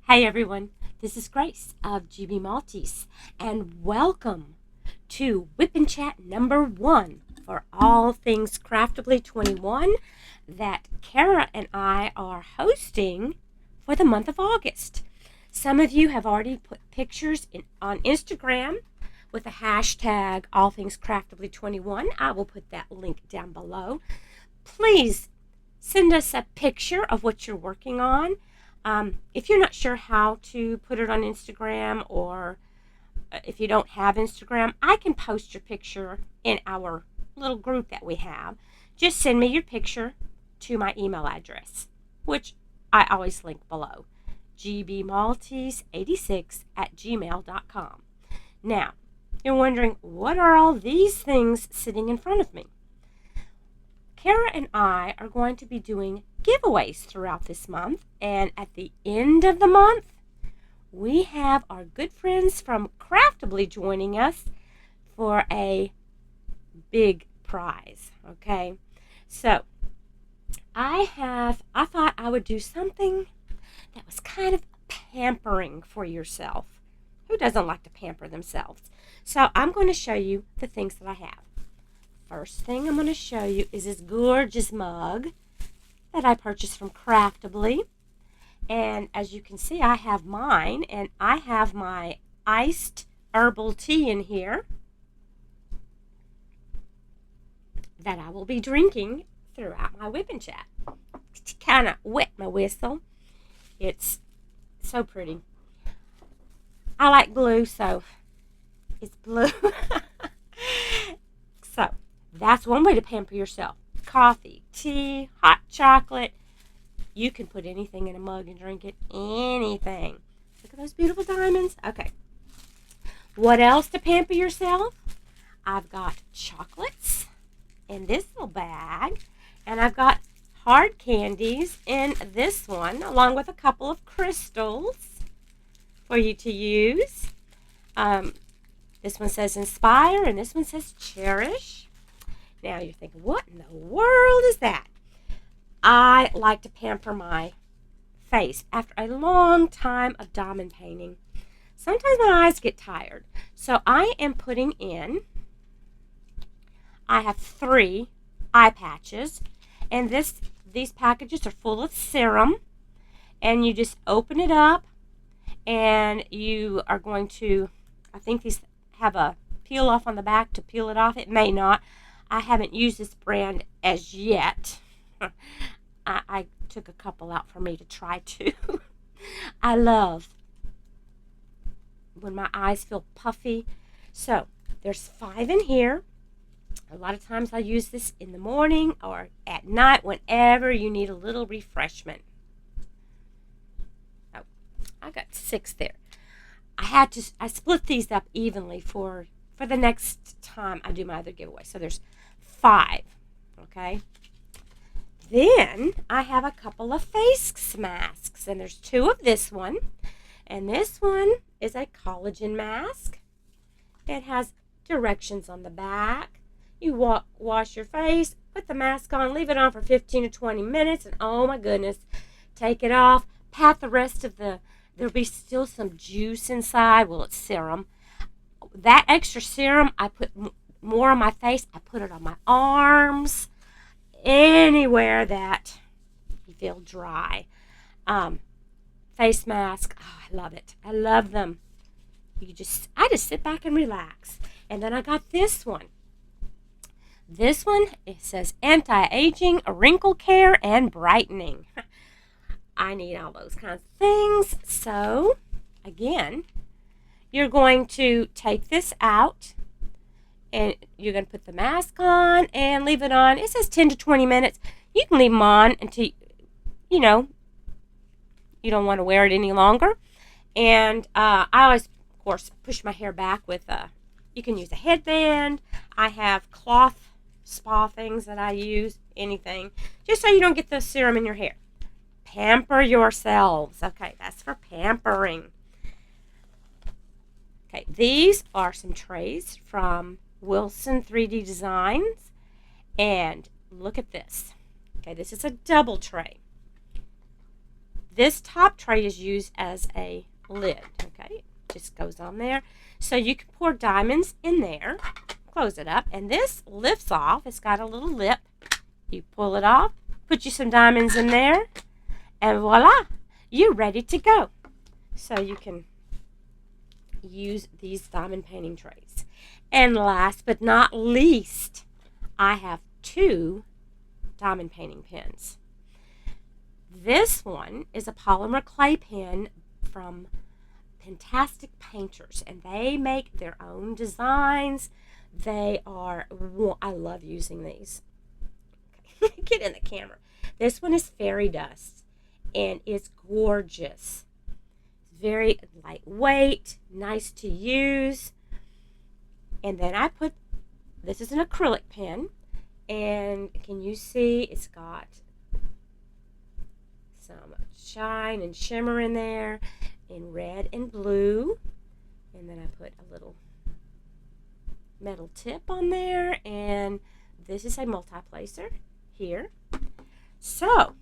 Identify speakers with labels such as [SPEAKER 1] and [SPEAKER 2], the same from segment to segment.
[SPEAKER 1] Hey everyone, this is Grace of GB Maltese, and welcome to Whip and Chat number 1 for all things Craftably 21 that Kara and I are hosting for the month of August. Some of you have already put pictures on Instagram with the hashtag all things Craftably 21. I will put that link down below. Please send us a picture of what you're working on. If you're not sure how to put it on Instagram, or if you don't have Instagram, I can post your picture in our little group that we have. Just send me your picture to my email address, which I always link below, gbmaltese86@gmail.com. Now, you're wondering, what are all these things sitting in front of me? Kara and I are going to be doing giveaways throughout this month, and at the end of the month, we have our good friends from Craftably joining us for a big prize. Okay, so I thought I would do something that was kind of pampering for yourself. Who doesn't like to pamper themselves? So I'm going to show you the things that I have. First thing I'm going to show you is this gorgeous mug that I purchased from Craftably. And as you can see, I have mine, and I have my iced herbal tea in here that I will be drinking throughout my whip and chat to kind of wet my whistle. It's so pretty. I like blue, so it's blue. So that's one way to pamper yourself. Coffee, tea, hot chocolate. You can put anything in a mug and drink it. Anything. Look at those beautiful diamonds. Okay. What else to pamper yourself? I've got chocolates in this little bag. And I've got hard candies in this one, along with a couple of crystals for you to use. This one says inspire, and this one says cherish. Now you're thinking, what in the world is that? I like to pamper my face after a long time of diamond painting. Sometimes my eyes get tired. So I am putting in, I have 3 eye patches, and these packages are full of serum, and you just open it up, and you are going to, I think these have a peel off on the back to peel it off. It may not. I haven't used this brand as yet. I took a couple out for me to try too. I love when my eyes feel puffy. So there's 5 in here. A lot of times I use this in the morning or at night, whenever you need a little refreshment. Oh, I got 6 there. I split these up evenly for the next time I do my other giveaway. So there's 5, okay? Then I have a couple of face masks, and there's 2 of this one, and this one is a collagen mask. It has directions on the back. You wash your face, put the mask on, leave it on for 15 to 20 minutes, and oh my goodness, take it off, pat the rest of there'll be still some juice inside. Well, it's serum. That extra serum, I put more on my face. I put it on my arms, anywhere that you feel dry. Face mask, oh, I love it. I love them. I just sit back and relax. And then I got this one. This one, it says anti-aging, wrinkle care, and brightening. I need all those kinds of things. So, again, you're going to take this out, and you're going to put the mask on and leave it on. It says 10 to 20 minutes. You can leave them on until, you don't want to wear it any longer. And I always, of course, push my hair back with you can use a headband. I have cloth spa things that I use, anything, just so you don't get the serum in your hair. Pamper yourselves. Okay, that's for pampering. Okay, these are some trays from Wilson 3D Designs, and look at this. Okay, this is a double tray. This top tray is used as a lid, okay? It just goes on there. So you can pour diamonds in there, close it up, and this lifts off. It's got a little lip. You pull it off, put you some diamonds in there, and voila, you're ready to go. So you can use these diamond painting trays. And last but not least, I have 2 diamond painting pens. This one is a polymer clay pen from Fantastic Painters, and they make their own designs. They are, I love using these. Get in the camera. This one is fairy dust, and it's gorgeous. It's very lightweight, nice to use. And then I put, this is an acrylic pen, and can you see it's got some shine and shimmer in there in red and blue. And then I put a little metal tip on there, and this is a multi-placer here. So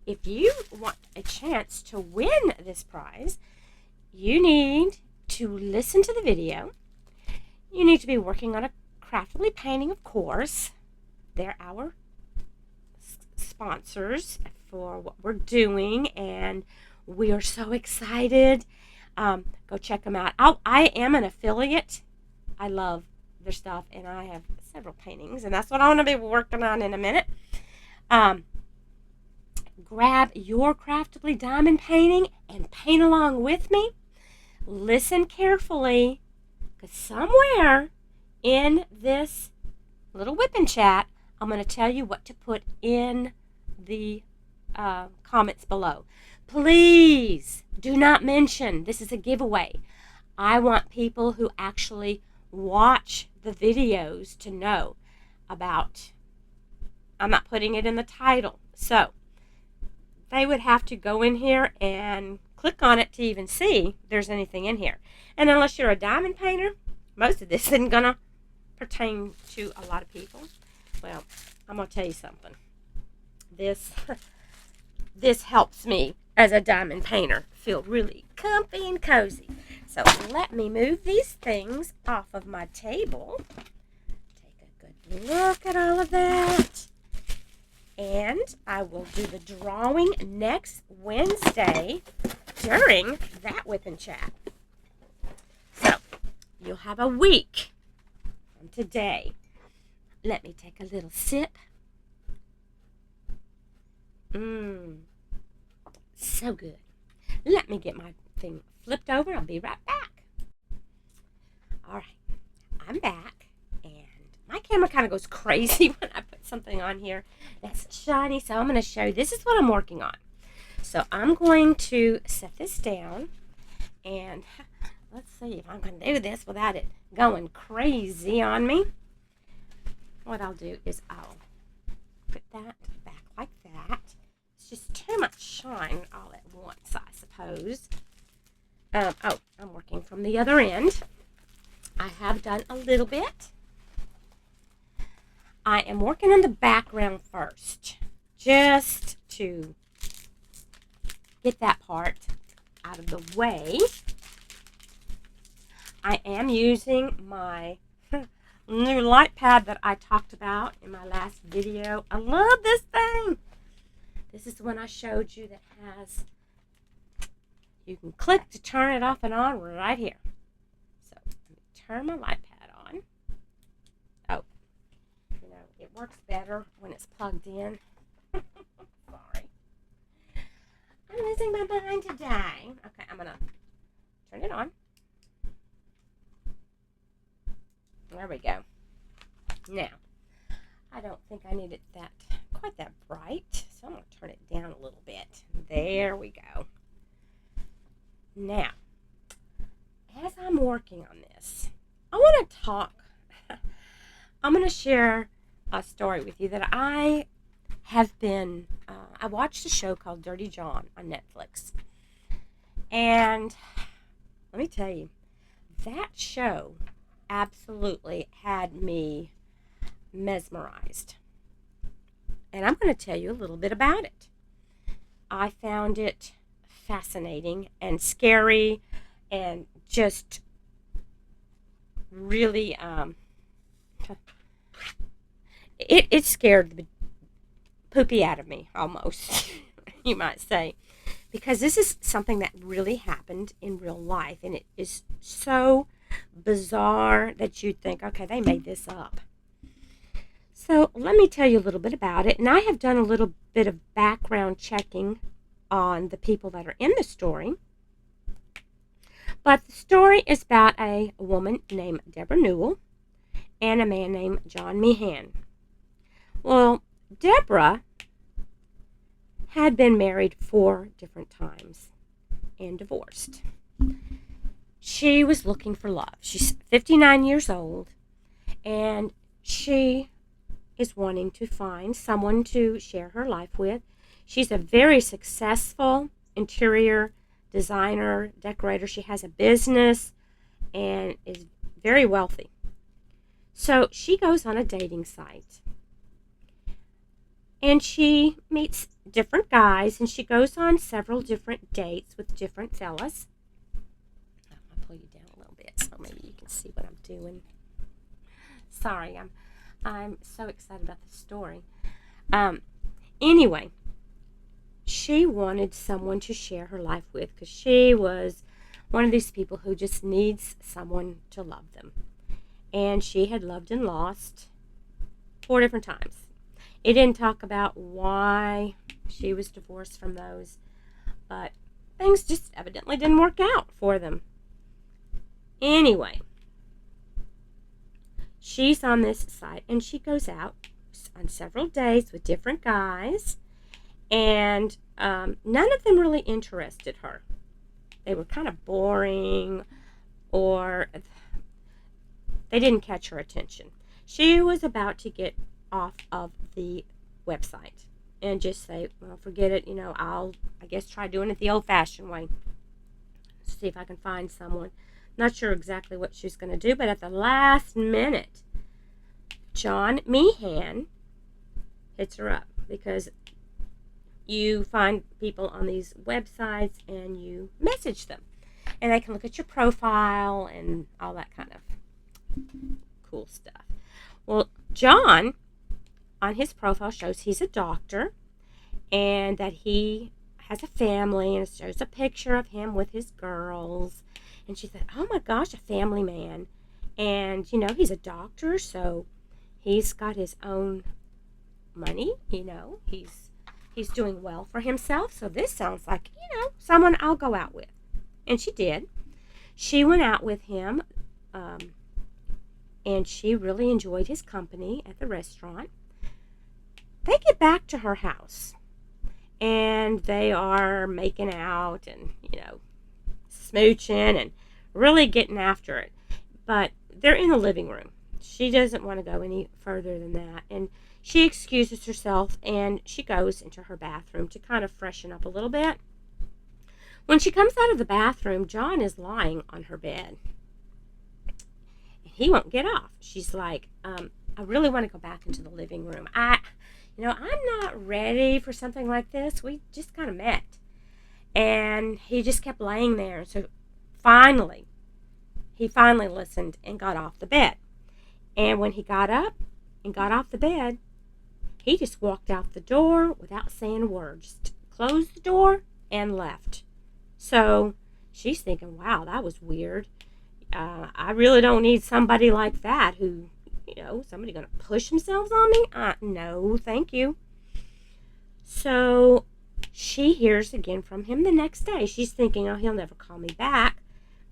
[SPEAKER 1] if you want a chance to win this prize, you need to listen to the video. You need to be working on a craftily painting, of course. They're our sponsors for what we're doing, and we are so excited. Go check them out. I am an affiliate. I love their stuff, and I have several paintings, and that's what I want to be working on in a minute. Grab your craftily diamond painting and paint along with me. Listen carefully, because somewhere in this little whip and chat, I'm going to tell you what to put in the comments below. Please do not mention this is a giveaway. I want people who actually watch the videos to know about. I'm not putting it in the title. So they would have to go in here and click on it to even see there's anything in here. And unless you're a diamond painter, most of this isn't going to pertain to a lot of people. Well, I'm going to tell you something. This helps me as a diamond painter feel really comfy and cozy. So let me move these things off of my table. Take a good look at all of that. And I will do the drawing next Wednesday during that whip and chat. So you'll have a week from today. Let me take a little sip. So good. Let me get my thing flipped over. I'll be right back. All right, I'm back, and my camera kind of goes crazy when I put something on here that's shiny, so I'm going to show you. This is what I'm working on. So I'm going to set this down, and let's see if I'm going to do this without it going crazy on me. What I'll do is I'll put that back like that. It's just too much shine all at once, I suppose. Oh, I'm working from the other end. I have done a little bit. I am working on the background first, just to get that part out of the way. I am using my new light pad that I talked about in my last video. I love this thing. This is the one I showed you that has, you can click to turn it off and on right here. So let me turn my light pad on. Oh, you know, it works better when it's plugged in. Sorry. I'm losing my mind today. Okay, I'm going to turn it on. There we go. Now, I don't think I need it quite that bright, so I'm going to turn it down a little bit. There we go. Now, as I'm working on this, I want to talk. I'm going to share a story with you that I have been, I watched a show called Dirty John on Netflix. And let me tell you, that show absolutely had me mesmerized. And I'm going to tell you a little bit about it. I found it fascinating and scary and just really, it scared the poopy out of me almost, you might say, because this is something that really happened in real life, and it is so bizarre that you'd think, okay, they made this up. So let me tell you a little bit about it, and I have done a little bit of background checking on the people that are in the story. But the story is about a woman named Deborah Newell and a man named John Meehan. Well, Deborah had been married 4 different times and divorced. She was looking for love. She's 59 years old, and she is wanting to find someone to share her life with. She's a very successful interior designer, decorator. She has a business and is very wealthy. So she goes on a dating site and she meets different guys, and she goes on several different dates with different fellas. I'll pull you down a little bit so maybe you can see what I'm doing. Sorry, I'm so excited about the story. Anyway, she wanted someone to share her life with because she was one of these people who just needs someone to love them. And she had loved and lost 4 different times. It didn't talk about why she was divorced from those, but things just evidently didn't work out for them. Anyway, she's on this site and she goes out on several dates with different guys, and none of them really interested her. They were kind of boring, or they didn't catch her attention. She was about to get off of the website and just say, well, forget it, I guess try doing it the old-fashioned way. See if I can find someone. Not sure exactly what she's going to do, but at the last minute, John Meehan hits her up, because you find people on these websites and you message them, and they can look at your profile and all that kind of cool stuff. Well, John, on his profile, shows he's a doctor and that he has a family, and it shows a picture of him with his girls. And she said, oh my gosh, a family man. And, he's a doctor, so he's got his own money, he's doing well for himself. So this sounds like, someone I'll go out with. And she did. She went out with him, and she really enjoyed his company at the restaurant. They get back to her house, and they are making out and, smooching and really getting after it. But they're in the living room. She doesn't want to go any further than that, and she excuses herself, and she goes into her bathroom to kind of freshen up a little bit. When she comes out of the bathroom, John is lying on her bed. He won't get off. She's like, I really want to go back into the living room. I'm not ready for something like this. We just kind of met. And he just kept laying there. So he finally listened and got off the bed. And when he got up and got off the bed, he just walked out the door without saying a word. Just closed the door and left. So she's thinking, wow, that was weird. I really don't need somebody like that who, somebody going to push themselves on me? No, thank you. So she hears again from him the next day. She's thinking, oh, he'll never call me back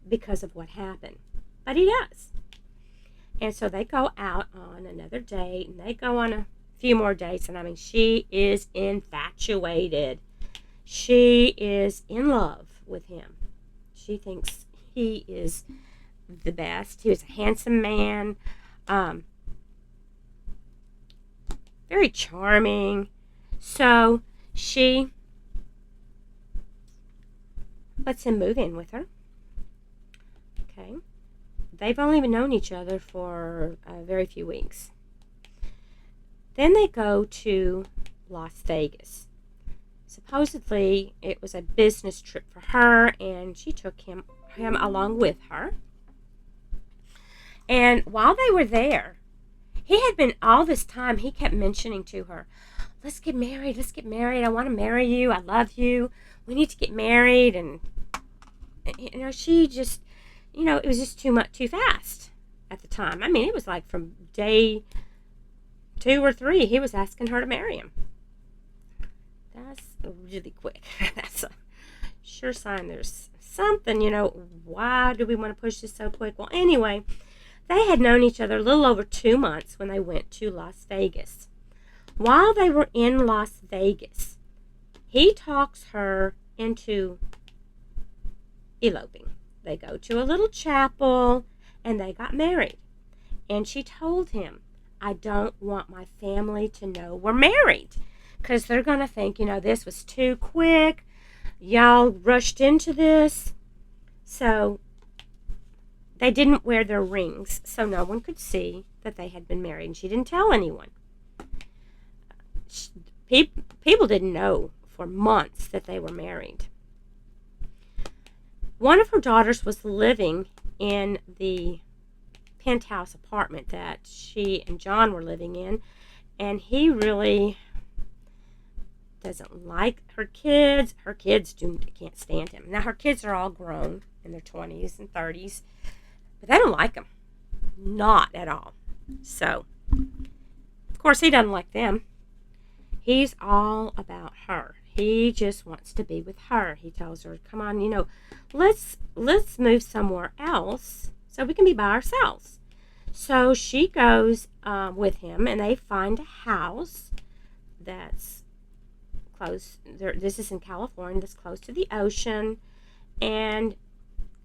[SPEAKER 1] because of what happened. But he does. And so they go out on another date, and they go on a few more dates. And she is infatuated. She is in love with him. She thinks he is the best. He was a handsome man, very charming. So she lets him move in with her. Okay. They've only been known each other for very few weeks. Then they go to Las Vegas. Supposedly, it was a business trip for her, and she took him along with her. And while they were there, he had been all this time, he kept mentioning to her, let's get married, let's get married. I want to marry you. I love you. We need to get married. And, she just, it was just too much, too fast at the time. I mean, it was like from day 2 or 3, he was asking her to marry him. That's really quick. That's a sure sign there's something, why do we want to push this so quick? Well, anyway, they had known each other a little over 2 months when they went to Las Vegas. While they were in Las Vegas, he talks her into eloping. They go to a little chapel and they got married. And she told him, I don't want my family to know we're married because they're going to think, this was too quick. Y'all rushed into this. So they didn't wear their rings so no one could see that they had been married. And she didn't tell anyone. People didn't know for months that they were married. One of her daughters was living in the penthouse apartment that she and John were living in, and he really doesn't like her kids. Her kids can't stand him. Now, her kids are all grown in their 20s and 30s, but they don't like him. Not at all. So, of course, he doesn't like them. He's all about her. He just wants to be with her. He tells her, come on, let's move somewhere else so we can be by ourselves. So she goes with him, and they find a house that's close. This is in California, that's close to the ocean, and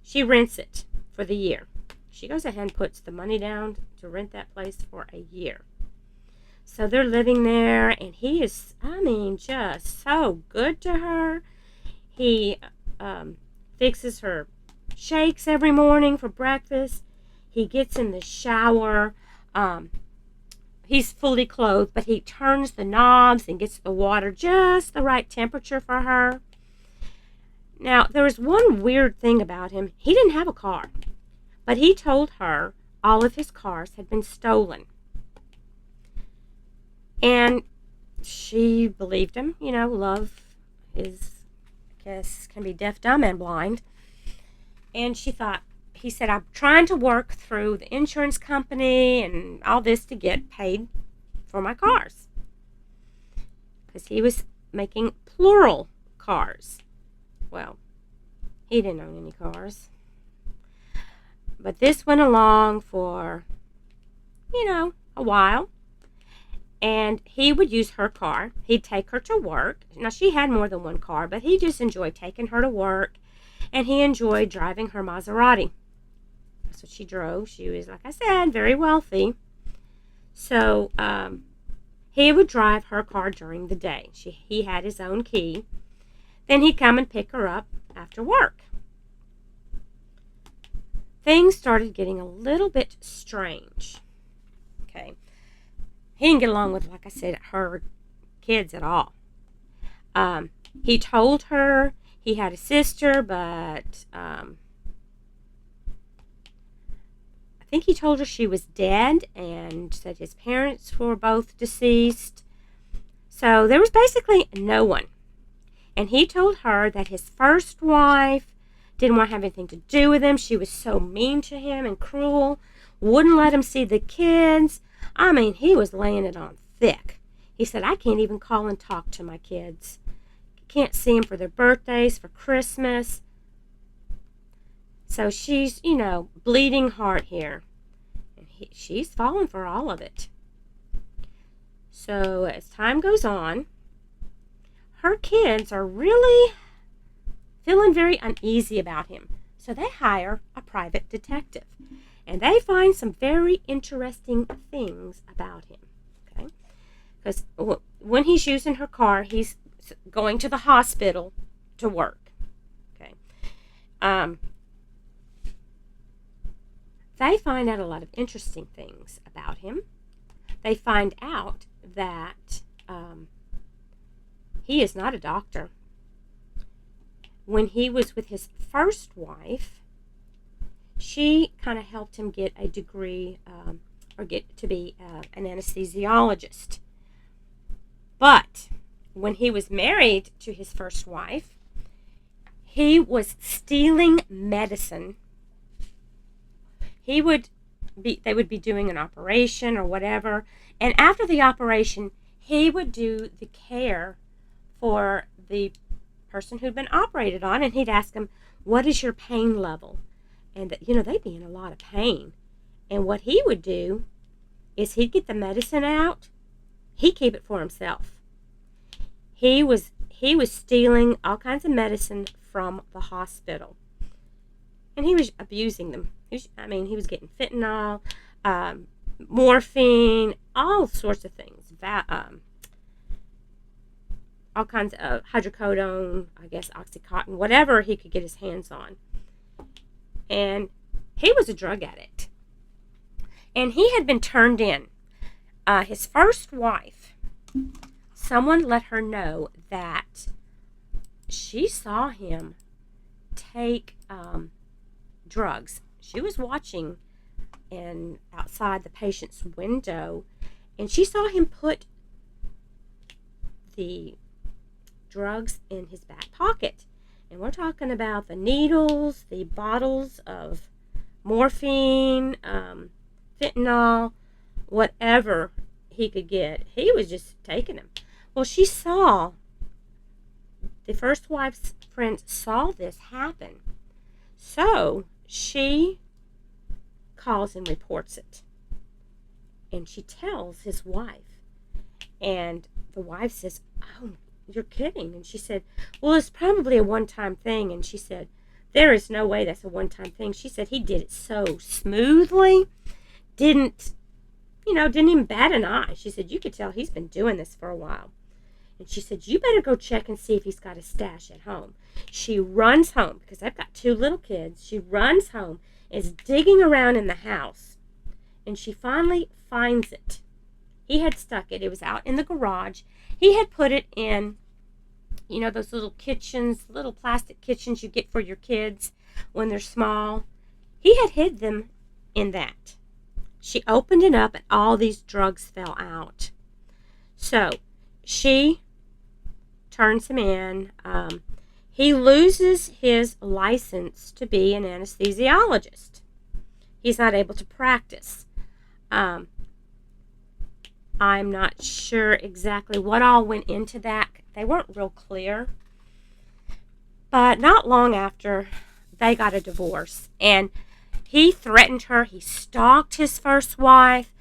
[SPEAKER 1] she rents it for the year. She goes ahead and puts the money down to rent that place for a year. So they're living there, and he is, just so good to her. He fixes her shakes every morning for breakfast. He gets in the shower. He's fully clothed, but he turns the knobs and gets the water just the right temperature for her. Now, there was one weird thing about him. He didn't have a car, but he told her all of his cars had been stolen. And she believed him. Love is, I guess, can be deaf, dumb, and blind. And he said, I'm trying to work through the insurance company and all this to get paid for my cars. Because he was making plural cars. Well, he didn't own any cars. But this went along for, a while. And he would use her car. He'd take her to work. Now, she had more than one car, but he just enjoyed taking her to work. And he enjoyed driving her Maserati. That's what she drove. She was, like I said, very wealthy. So, he would drive her car during the day. He had his own key. Then he'd come and pick her up after work. Things started getting a little bit strange. Okay. He didn't get along with, like I said, her kids at all. He told her he had a sister, but I think he told her she was dead and that his parents were both deceased. So there was basically no one. And he told her that his first wife didn't want to have anything to do with him. She was so mean to him and cruel, wouldn't let him see the kids. He was laying it on thick. He said, I can't even call and talk to my kids. Can't see them for their birthdays, for Christmas. So she's, bleeding heart here. And she's fallen for all of it. So as time goes on, her kids are really feeling very uneasy about him. So they hire a private detective. And they find some very interesting things about him. Okay? Because when he's using her car, he's going to the hospital to work. Okay? They find out a lot of interesting things about him. They find out that He is not a doctor. When he was with his first wife, she kind of helped him get a degree or get to be an anesthesiologist. But when he was married to his first wife, he was stealing medicine. They would be doing an operation or whatever, and after the operation, he would do the care for the person who'd been operated on, and he'd ask them, "What is your pain level?" And they'd be in a lot of pain. And what he would do is he'd get the medicine out. He'd keep it for himself. He was stealing all kinds of medicine from the hospital, and he was abusing them. He was getting fentanyl, morphine, all sorts of things. All kinds of hydrocodone, I guess Oxycontin, whatever he could get his hands on. And he was a drug addict. And he had been turned in. His first wife, someone let her know that she saw him take drugs. She was watching outside the patient's window, and she saw him put the drugs in his back pocket. And we're talking about the needles, the bottles of morphine, fentanyl, whatever he could get. He was just taking them. Well, the first wife's friend saw this happen. So she calls and reports it. And she tells his wife. And the wife says, "Oh, you're kidding." And she said, "Well, it's probably a one-time thing." And she said, "There is no way that's a one-time thing." She said he did it so smoothly, didn't even bat an eye. She said, "You could tell he's been doing this for a while." And she said, "You better go check and see if he's got a stash at home." She runs home, because I've got 2 little kids. She runs home, is digging around in the house, and she finally finds it. He had stuck it. It was out in the garage. He had put it in, those little kitchens, little plastic kitchens you get for your kids when they're small. He had hid them in that. She opened it up, and all these drugs fell out. So she turns him in. He loses his license to be an anesthesiologist. He's not able to practice. I'm not sure exactly what all went into that. They weren't real clear. But not long after, they got a divorce. And he threatened her. He stalked his first wife.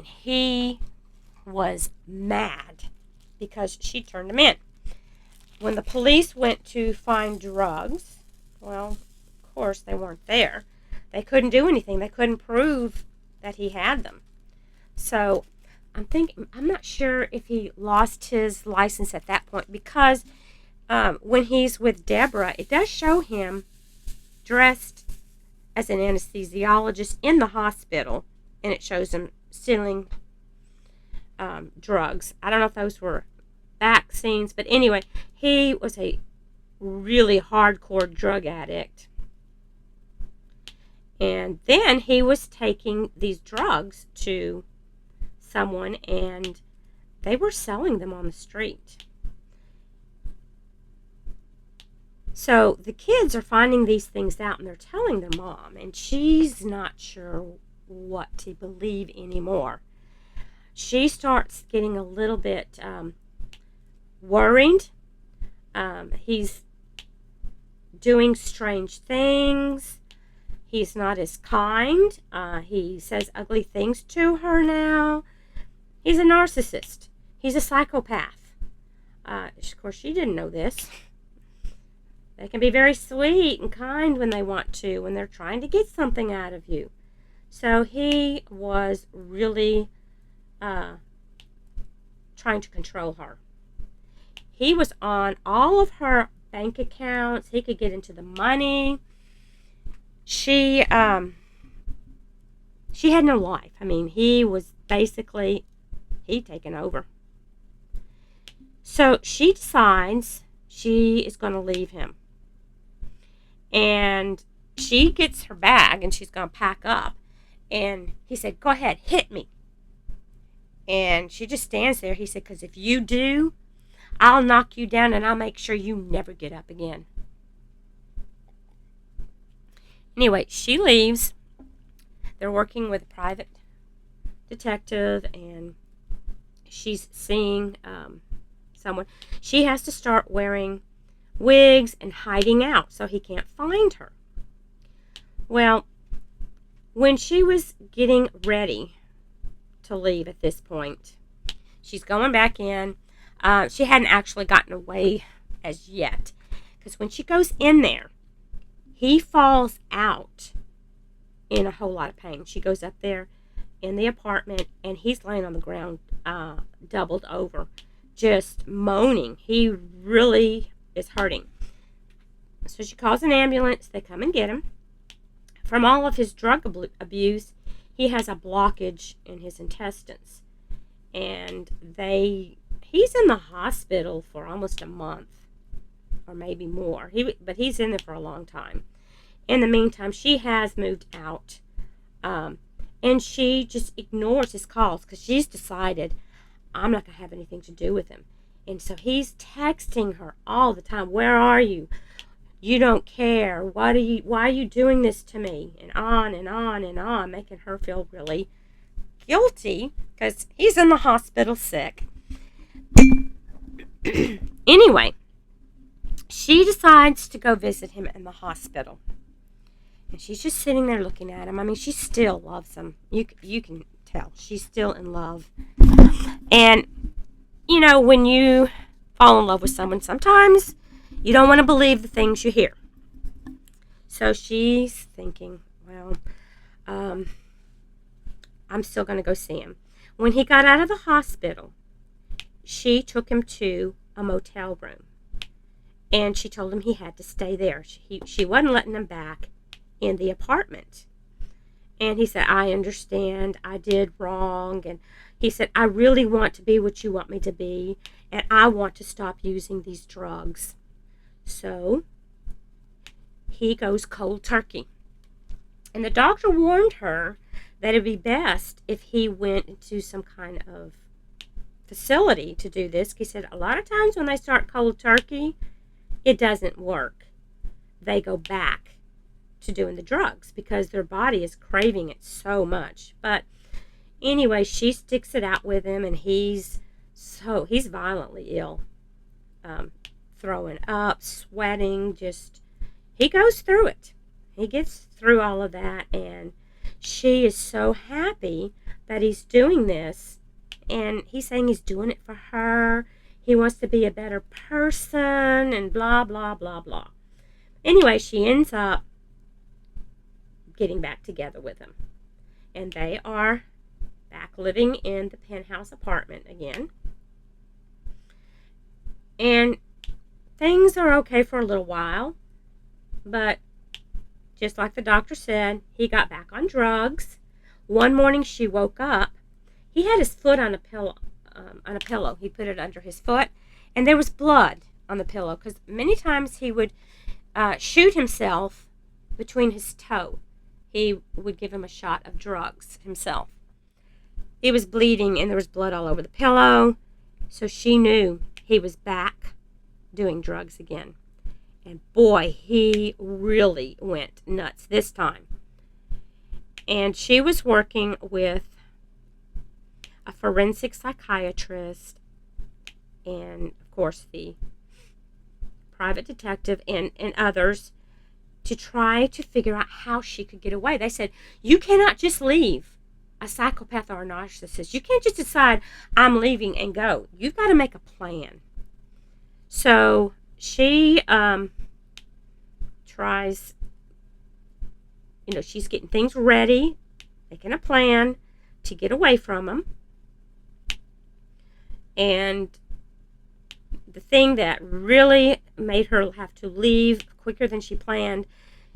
[SPEAKER 1] He was mad because she turned him in. When the police went to find drugs, well, of course, they weren't there. They couldn't do anything. They couldn't prove that he had them. So I'm not sure if he lost his license at that point, because when he's with Deborah, it does show him dressed as an anesthesiologist in the hospital, and it shows him stealing drugs. I don't know if those were back scenes, but anyway, he was a really hardcore drug addict. And then he was taking these drugs to someone, and they were selling them on the street. So the kids are finding these things out, and they're telling their mom, and she's not sure what to believe anymore. She starts getting a little bit worried. He's doing strange things. He's not as kind. He says ugly things to her now. He's a narcissist. He's a psychopath. Of course, she didn't know this. They can be very sweet and kind when they want to, when they're trying to get something out of you. So he was really trying to control her. He was on all of her bank accounts. He could get into the money. She had no life. He was basically, he'd taken over. So she decides she is going to leave him. And she gets her bag and she's going to pack up. And he said, "Go ahead, hit me." And she just stands there. He said, "Because if you do, I'll knock you down and I'll make sure you never get up again." Anyway, she leaves. They're working with a private detective, and she's seeing someone. She has to start wearing wigs and hiding out so he can't find her. Well, when she was getting ready to leave at this point, she's going back in. She hadn't actually gotten away as yet, because when she goes in there, he falls out in a whole lot of pain. She goes up there in the apartment, and he's laying on the ground, doubled over, just moaning. He really is hurting. So she calls an ambulance. They come and get him. From all of his drug abuse, he has a blockage in his intestines. And he's in the hospital for almost a month, or maybe more. But he's in there for a long time. In the meantime, she has moved out. And she just ignores his calls because she's decided, I'm not going to have anything to do with him. And so he's texting her all the time. "Where are you? You don't care. Why are you doing this to me?" And on and on and on, making her feel really guilty because he's in the hospital sick. Anyway, she decides to go visit him in the hospital. And she's just sitting there looking at him. I mean, she still loves him. You can tell. She's still in love. And, when you fall in love with someone, sometimes you don't want to believe the things you hear. So she's thinking, well, I'm still going to go see him. When he got out of the hospital, she took him to a motel room. And she told him he had to stay there. She wasn't letting him back in the apartment. And he said, "I understand. I did wrong." And he said, "I really want to be what you want me to be. And I want to stop using these drugs." So he goes cold turkey. And the doctor warned her that it'd be best if he went into some kind of facility to do this. He said a lot of times when they start cold turkey, it doesn't work. They go back to doing the drugs because their body is craving it so much. But anyway, she sticks it out with him, and he's violently ill, throwing up, sweating, he goes through it. He gets through all of that, and she is so happy that he's doing this, and he's saying he's doing it for her. He wants to be a better person, and blah, blah, blah, blah. Anyway, she ends up getting back together with him. And they are back living in the penthouse apartment again. And things are okay for a little while. But just like the doctor said, he got back on drugs. One morning she woke up. He had his foot on a pillow. He put it under his foot. And there was blood on the pillow. Because many times he would shoot himself between his toe. He would give him a shot of drugs himself. He was bleeding and there was blood all over the pillow. So she knew he was back doing drugs again. And boy, he really went nuts this time. And she was working with a forensic psychiatrist and, of course, the private detective and others to try to figure out how she could get away. They said, you cannot just leave a psychopath or a narcissist. You can't just decide, I'm leaving and go. You've got to make a plan. So she tries, she's getting things ready, making a plan to get away from him. And the thing that really made her have to leave quicker than she planned,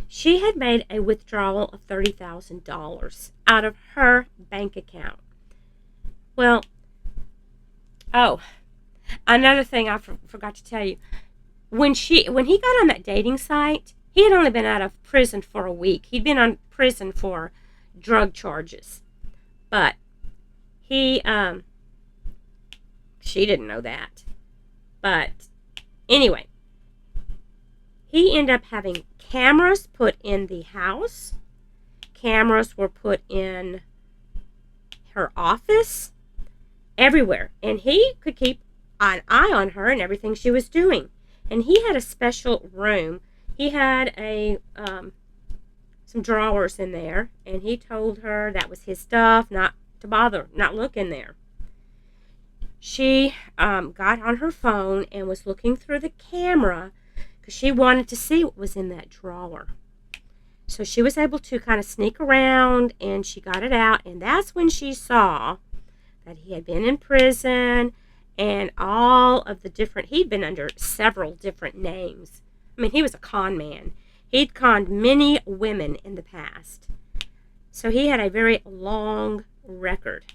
[SPEAKER 1] she had made a withdrawal of $30,000 out of her bank account. Well, Another thing I forgot to tell you. When he got on that dating site, he had only been out of prison for a week. He'd been on prison for drug charges. But he she didn't know that. But anyway, he ended up having cameras put in the house. Cameras were put in her office, everywhere. And he could keep an eye on her and everything she was doing. And he had a special room. He had some drawers in there, and he told her that was his stuff, not to bother, not look in there. She got on her phone and was looking through the camera because she wanted to see what was in that drawer. So she was able to kind of sneak around, and she got it out, and that's when she saw that he had been in prison and all of the different, he'd been under several different names. I mean, he was a con man. He'd conned many women in the past. So he had a very long record.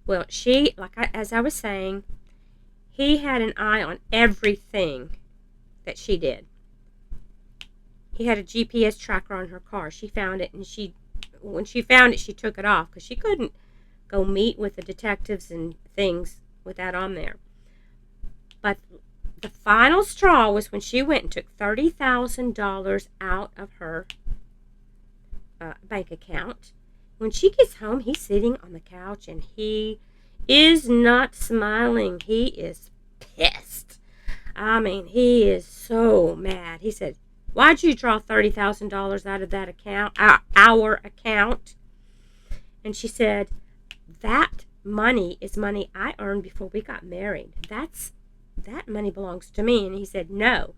[SPEAKER 1] Well, as I was saying, he had an eye on everything that she did. He had a GPS tracker on her car. She found it, and when she found it, she took it off because she couldn't go meet with the detectives and things with that on there. But the final straw was when she went and took $30,000 out of her bank account. When she gets home, he's sitting on the couch, and he is not smiling. He is pissed. I mean, he is so mad. He said, "Why'd you draw $30,000 out of that account, our account?" And she said, "That money is money I earned before we got married. That money belongs to me." And he said, "No,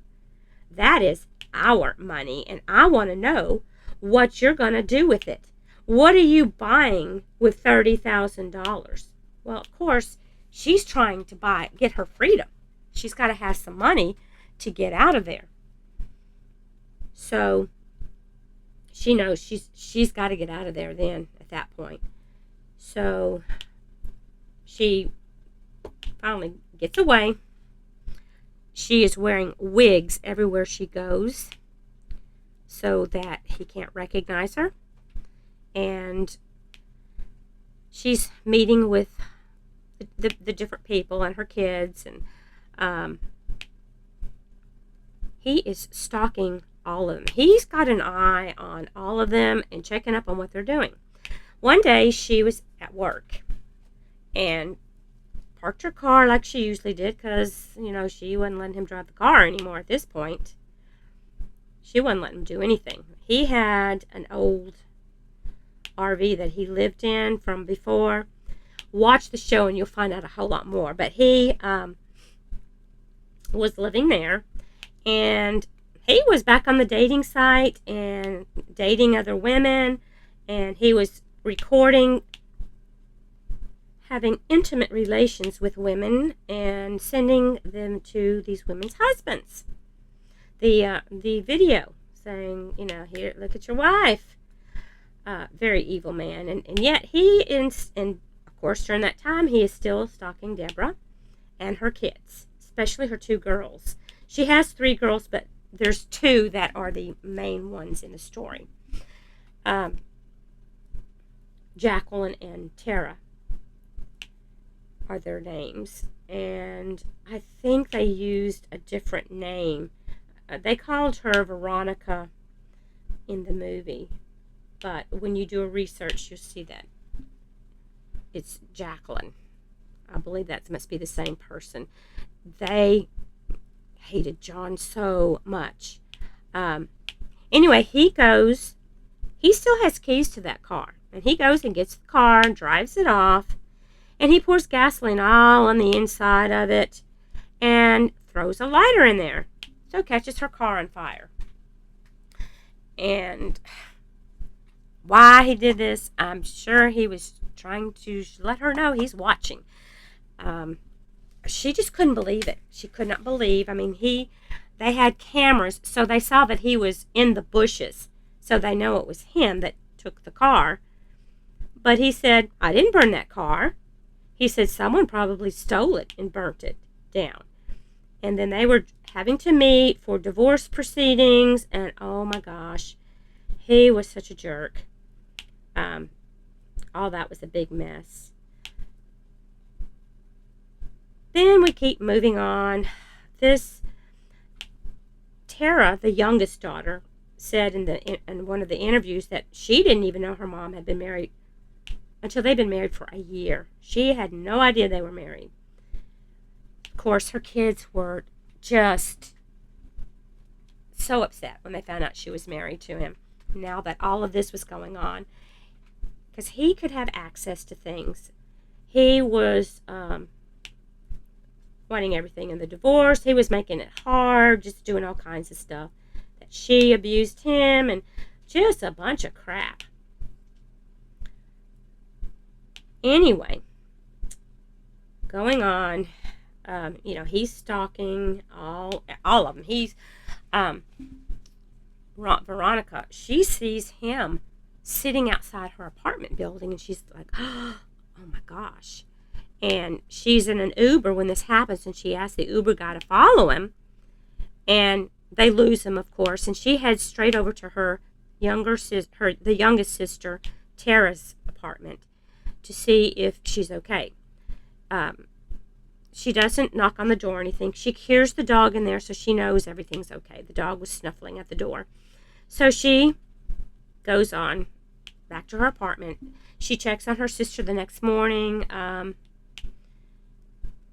[SPEAKER 1] that is our money, and I want to know what you're going to do with it. What are you buying with $30,000? Well, of course, she's trying to get her freedom. She's got to have some money to get out of there. So she knows she's got to get out of there then at that point. So she finally gets away. She is wearing wigs everywhere she goes so that he can't recognize her. And she's meeting with the different people and her kids. And he is stalking all of them. He's got an eye on all of them and checking up on what they're doing. One day she was at work and parked her car like she usually did because, she wasn't letting him drive the car anymore at this point. She wasn't letting him do anything. He had an old RV that he lived in from before. Watch the show and you'll find out a whole lot more. But he was living there, and he was back on the dating site and dating other women, and he was recording having intimate relations with women and sending them to these women's husbands. The video saying, "Here, look at your wife." Very evil man. And yet and of course during that time he is still stalking Deborah and her kids, especially her 2 girls. She has 3 girls, but there's 2 that are the main ones in the story. Jacqueline and Tara are their names. And I think they used a different name. They called her Veronica in the movie. But when you do a research, you'll see that it's Jacqueline. I believe that must be the same person. They hated John so much. Anyway, he still has keys to that car. And he goes and gets the car and drives it off. And he pours gasoline all on the inside of it and throws a lighter in there. So it catches her car on fire. And why he did this, I'm sure he was trying to let her know he's watching. She just couldn't believe it. She could not believe. I mean, they had cameras, so they saw that he was in the bushes. So they know it was him that took the car. But he said, "I didn't burn that car." He said someone probably stole it and burnt it down. And then they were having to meet for divorce proceedings, and oh my gosh, he was such a jerk. All that was a big mess. Then we keep moving on. This Tara, the youngest daughter, said in one of the interviews that she didn't even know her mom had been married until they'd been married for a year. She had no idea they were married. Of course, her kids were just so upset when they found out she was married to him, now that all of this was going on, because he could have access to things. He was wanting everything in the divorce. He was making it hard, just doing all kinds of stuff. That she abused him, and just a bunch of crap. Anyway, going on, he's stalking all of them. He's, Veronica, she sees him sitting outside her apartment building, and she's like, oh my gosh. And she's in an Uber when this happens, and she asks the Uber guy to follow him, and they lose him, of course, and she heads straight over to the youngest sister, Tara's apartment, to see if she's okay. She doesn't knock on the door or anything. She hears the dog in there, so she knows everything's okay. The dog was snuffling at the door. So she goes on back to her apartment. She checks on her sister the next morning.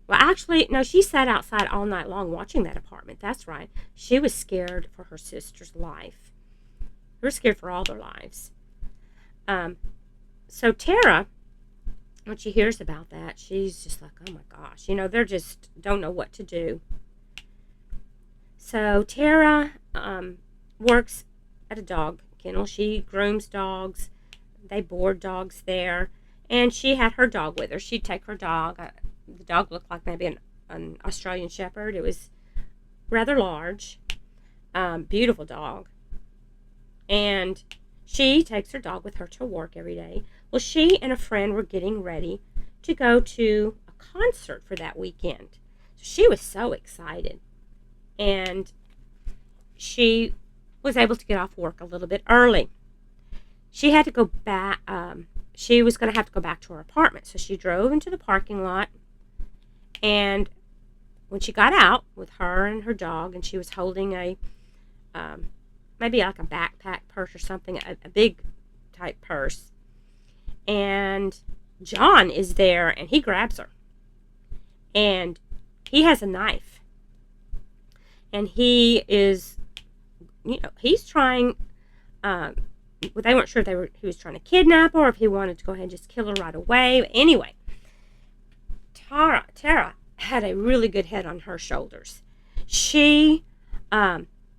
[SPEAKER 1] Well, actually, no, she sat outside all night long watching that apartment. That's right. She was scared for her sister's life. They were scared for all their lives. So Tara, when she hears about that, she's just like, oh my gosh. They're just don't know what to do. So Tara works at a dog kennel. She grooms dogs. They board dogs there. And she had her dog with her. She'd take her dog. The dog looked like maybe an Australian Shepherd. It was rather large. Beautiful dog. And she takes her dog with her to work every day. Well, she and a friend were getting ready to go to a concert for that weekend. So she was so excited. And she was able to get off work a little bit early. She had to go back. She was going to have to go back to her apartment. So she drove into the parking lot. And when she got out with her and her dog, and she was holding a, maybe like a backpack purse or something, a big type purse. And John is there, and he grabs her. And he has a knife. And he is, he's trying, they weren't sure if he was trying to kidnap her or if he wanted to go ahead and just kill her right away. But anyway, Tara had a really good head on her shoulders. She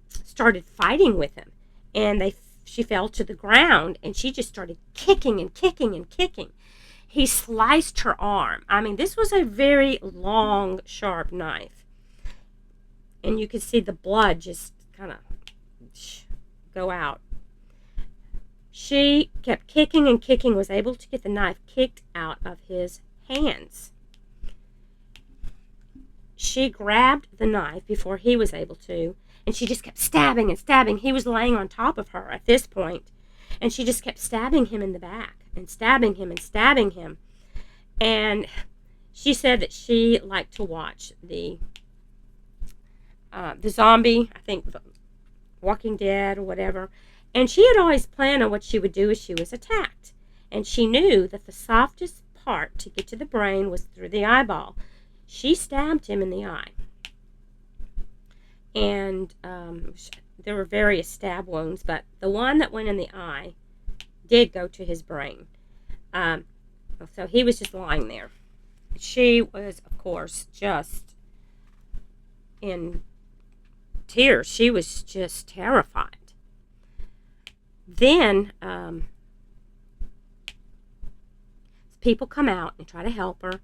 [SPEAKER 1] started fighting with him, and she fell to the ground, and she just started kicking and kicking and kicking. He sliced her arm. I mean, this was a very long, sharp knife, and you could see the blood just kind of go out. She kept kicking and kicking, was able to get the knife kicked out of his hands. She grabbed the knife before he was able to, and she just kept stabbing and stabbing. He was laying on top of her at this point, and she just kept stabbing him in the back and stabbing him and stabbing him. And she said that she liked to watch the zombie, I think, Walking Dead or whatever. And she had always planned on what she would do if she was attacked. And she knew that the softest part to get to the brain was through the eyeball. She stabbed him in the eye. And there were various stab wounds, but the one that went in the eye did go to his brain. So he was just lying there. She was, of course, just in tears. She was just terrified. Then people come out and try to help her.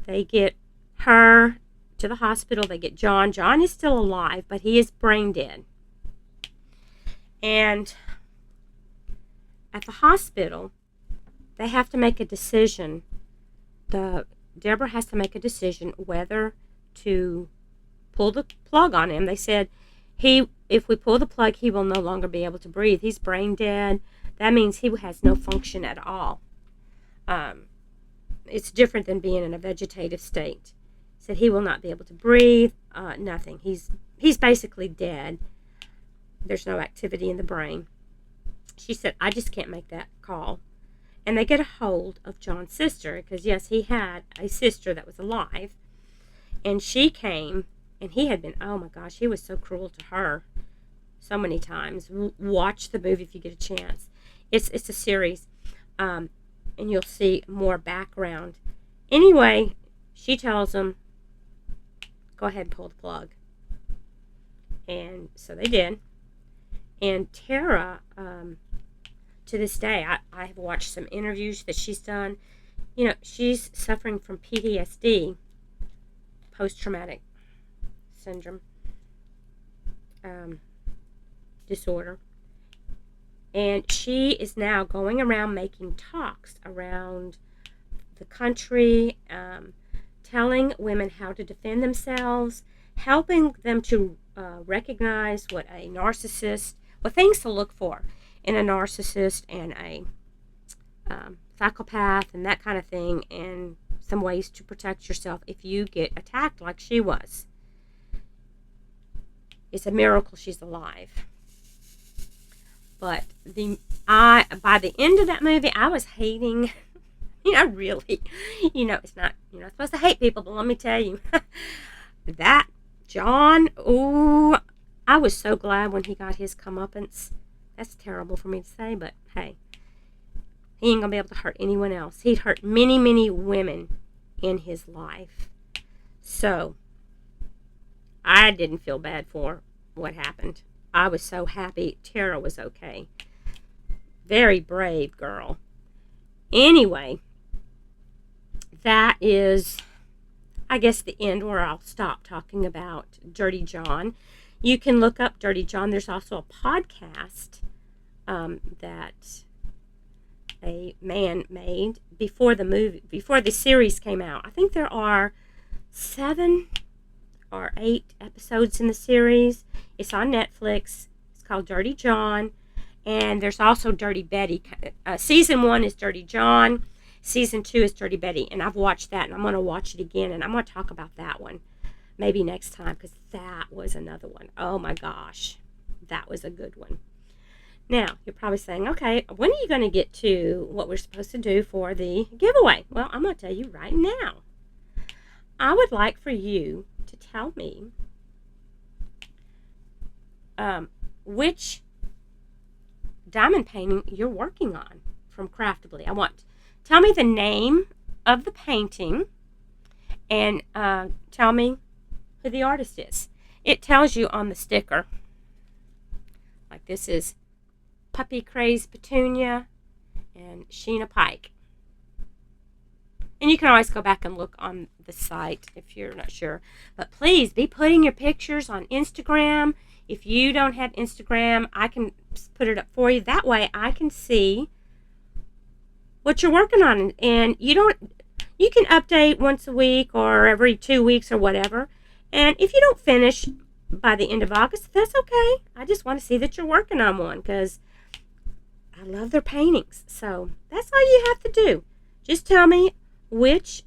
[SPEAKER 1] They get her to the hospital. They get John. John is still alive, but he is brain dead. And at the hospital, they have to make a decision. The Deborah has to make a decision whether to pull the plug on him. They said, if we pull the plug, he will no longer be able to breathe. He's brain dead. That means he has no function at all. It's different than being in a vegetative state. Said he will not be able to breathe. Nothing. He's basically dead. There's no activity in the brain. She said, I just can't make that call. And they get a hold of John's sister, because yes, he had a sister that was alive. And she came, and he had been, oh my gosh, he was so cruel to her so many times. Watch the movie if you get a chance. It's a series, and you'll see more background. Anyway, she tells him, go ahead and pull the plug. And so they did. And Tara, to this day, I have watched some interviews that she's done. You know, she's suffering from PTSD, post-traumatic syndrome disorder. And she is now going around making talks around the country, telling women how to defend themselves, helping them to recognize what things to look for in a narcissist and a psychopath and that kind of thing, and some ways to protect yourself if you get attacked like she was. It's a miracle she's alive. But by the end of that movie, I was hating, really, it's not, you're not supposed to hate people, but let me tell you, that John, I was so glad when he got his comeuppance. That's terrible for me to say, but hey, he ain't gonna be able to hurt anyone else. He'd hurt many, many women in his life. So, I didn't feel bad for what happened. I was so happy Tara was okay. Very brave girl. Anyway, that is, I guess, the end where I'll stop talking about Dirty John. You can look up Dirty John. There's also a podcast that a man made before the series came out. I think there are 7 or 8 episodes in the series. It's on Netflix. It's called Dirty John. And there's also Dirty Betty. Season 1 is Dirty John. Season 2 is Dirty Betty. And I've watched that, and I'm going to watch it again, and I'm going to talk about that one maybe next time, because that was another one. Oh my gosh. That was a good one. Now, you're probably saying, okay, when are you going to get to what we're supposed to do for the giveaway? Well, I'm going to tell you right now. I would like for you to tell me which diamond painting you're working on from Craftably. Tell me the name of the painting, and tell me who the artist is. It tells you on the sticker. Like, this is Puppy Crazed Petunia and Sheena Pike. And you can always go back and look on the site if you're not sure. But please be putting your pictures on Instagram. If you don't have Instagram, I can put it up for you. That way I can see what you're working on. And you can update once a week or every 2 weeks or whatever. And if you don't finish by the end of August, that's okay. I just want to see that you're working on one, because I love their paintings. So that's all you have to do. Just tell me which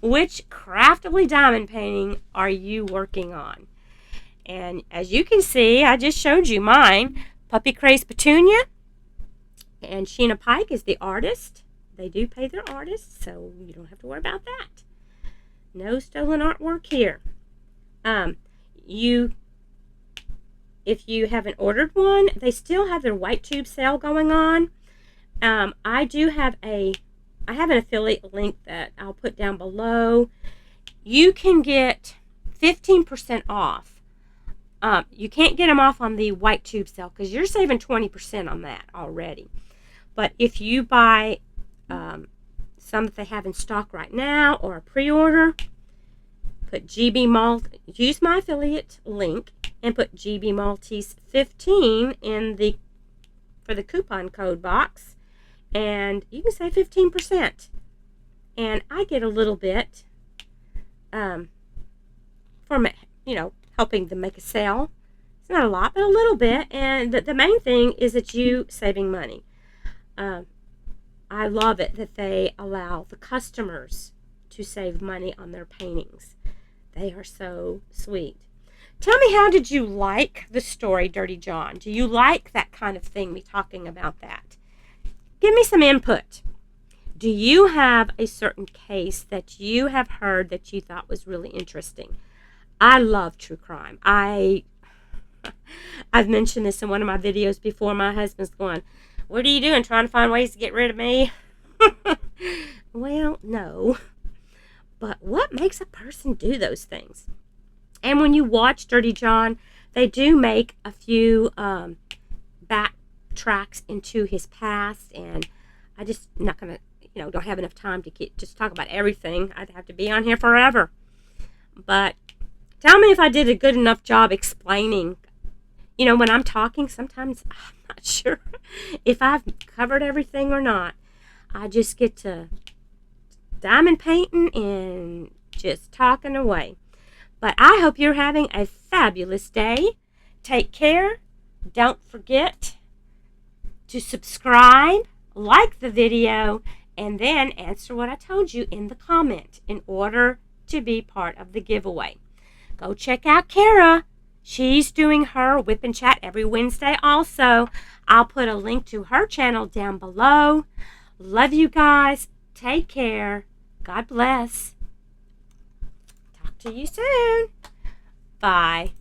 [SPEAKER 1] which Craftably diamond painting are you working on? And as you can see, I just showed you mine. Puppy Crazed Petunia. And Sheena Pike is the artist. They do pay their artists, so you don't have to worry about that. No stolen artwork here. If you haven't ordered one, they still have their white tube sale going on. I have an affiliate link that I'll put down below. You can get 15% off. You can't get them off on the white tube sale because you're saving 20% on that already. But if you buy some that they have in stock right now or a pre-order, put use my affiliate link and put GB Maltese 15 for the coupon code box, and you can say 15%. And I get a little bit from, helping them make a sale. It's not a lot, but a little bit. And the main thing is that you saving money. I love it that they allow the customers to save money on their paintings. They are so sweet. Tell me, how did you like the story, Dirty John? Do you like that kind of thing, me talking about that? Give me some input. Do you have a certain case that you have heard that you thought was really interesting? I love true crime. I've mentioned this in one of my videos before. My husband's going, "What are you doing, trying to find ways to get rid of me?" Well, no. But what makes a person do those things? And when you watch Dirty John, they do make a few backtracks into his past, and I just not gonna, don't have enough time to just talk about everything. I'd have to be on here forever. But tell me if I did a good enough job explaining. When I'm talking, sometimes I'm not sure if I've covered everything or not. I just get to diamond painting and just talking away. But I hope you're having a fabulous day. Take care. Don't forget to subscribe, like the video, and then answer what I told you in the comment in order to be part of the giveaway. Go check out Kara. She's doing her WIP and Chat every Wednesday also. I'll put a link to her channel down below. Love you guys. Take care. God bless. Talk to you soon. Bye.